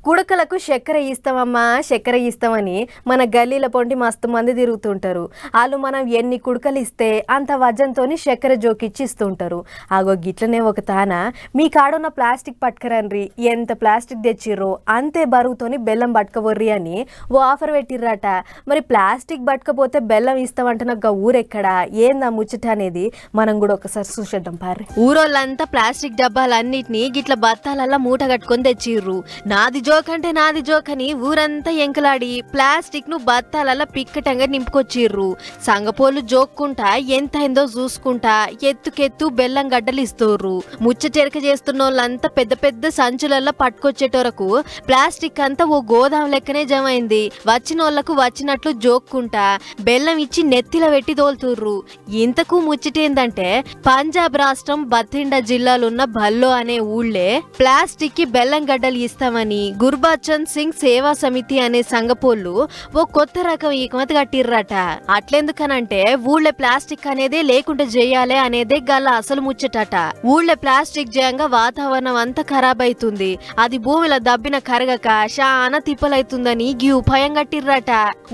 కుడకలకు చక్కెర ఇస్తామమ్మా చక్కెర ఇస్తామని మన గల్లీల పొంటి మస్తు మంది తిరుగుతుంటారు. వాళ్ళు మనం ఎన్ని కుడకలు ఇస్తే అంత వజన్తోని చక్కెర జోకిచ్చి ఇస్తుంటారు. ఆగో గిట్లనే ఒక తాన మీ కాడున్న ప్లాస్టిక్ పట్టుకరండ్రి, ఎంత ప్లాస్టిక్ తెచ్చిర్రో అంతే బరువుతోని బెల్లం పట్టుకబొర్రి అని ఓ ఆఫర్ పెట్టిర్రట. మరి ప్లాస్టిక్ పట్టుకపోతే బెల్లం ఇస్తామంటున్న ఊరెక్కడా ఏందా ముచ్చట అనేది మనం కూడా ఒకసారి చూసేద్దాం పార్రి. ఊరోళ్ళంతా ప్లాస్టిక్ డబ్బాలన్నిటినీ గిట్ల బత్తాలల్లా మూట కట్టుకొని తెచ్చిర్రు. నాది జోక్ అంటే నాది జోక్ అని ఊరంతా ఎంకలాడి ప్లాస్టిక్ ను బత్తాలల్లా పిక్కటంగా నింపుకొచ్చిర్రు. సంగపోలు జోక్కుంటా ఎంత అయిందో చూసుకుంటా ఎత్తుకెత్తు బెల్లం గడ్డలు ఇస్తోర్రు. ముచ్చటెరక చేస్తున్న వాళ్ళంతా పెద్ద పెద్ద సంచులల్లా పట్టుకొచ్చేటోరకు ప్లాస్టిక్ అంతా ఓ గోదాం లెక్కనే జమైంది. వచ్చినోళ్లకు వచ్చినట్లు జోక్కుంటా బెల్లం ఇచ్చి నెత్తిల పెట్టి తోలుతుర్రు. ఇంతకు ముచ్చటేందంటే పంజాబ్ రాష్ట్రం బతిండా జిల్లాలున్న భల్లో అనే ఊళ్ళే ప్లాస్టిక్ కి బెల్లం గడ్డలు ఇస్తామని గుర్బచన్ సింగ్ సేవా సమితి అనే సంగపోళ్ళు ఓ కొత్త రకం ఈకమతి కట్టిర్రట. అట్లెందుకనంటే ఊళ్ళో ప్లాస్టిక్ అనేదే లేకుండా చేయాలి అనేదే గల అసలు ముచ్చటట. ఊళ్ళో ప్లాస్టిక్ జయంగా వాతావరణం అంతా ఖరాబ్ అవుతుంది, అది భూమిలో దబ్బిన కరగక చాలా తిప్పలైతుందని గీ ఉపాయం కట్టిర్రట.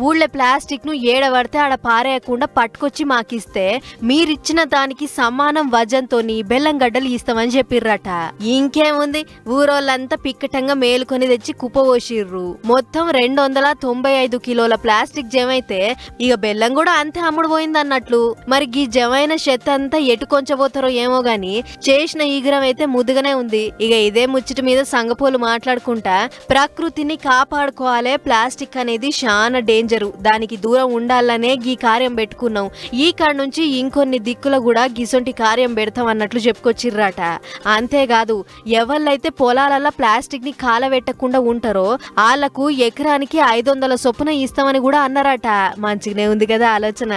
ఊళ్ళో ప్లాస్టిక్ ను ఏడబడితే ఆడ పారేయకుండా పట్టుకొచ్చి మాకిస్తే మీరిచ్చిన దానికి సమానం వజన్తోని బెల్లం గడ్డలు ఇస్తామని చెప్పిర్రట. ఇంకేముంది, ఊరోళ్ళంతా పిక్కటంగా మేలుకొని తెచ్చి కుప్పబోసిర్రు. మొత్తం 295 కిలోల ప్లాస్టిక్ జమైతే ఇక బెల్లం కూడా అంతే అమ్ముడు పోయిందన్నట్లు. మరి గీ జమైన చెత్త అంతా ఎటు కొంచబోతారో ఏమో గాని చేసిన ఈగ్రం అయితే ముద్దుగానే ఉంది. ఇక ఇదే ముచ్చట మీద సంగపోలు మాట్లాడుకుంటా ప్రకృతిని కాపాడుకోవాలే, ప్లాస్టిక్ అనేది చాలా డేంజరు, దానికి దూరం ఉండాలనే గీ కార్యం పెట్టుకున్నాం, ఈ కాడ నుంచి ఇంకొన్ని దిక్కుల కూడా గిసొంటి కార్యం పెడతాం అన్నట్లు చెప్పుకొచ్చిర్రట. అంతేకాదు ఎవళ్ళైతే పొలాలల్లా ప్లాస్టిక్ ని కాలబెట్టకుండా ఉంటారో వాళ్లకు ఎకరానికి 500 చొప్పున ఇస్తామని కూడా అన్నారట. మంచిగానే ఉంది కదా ఆలోచన.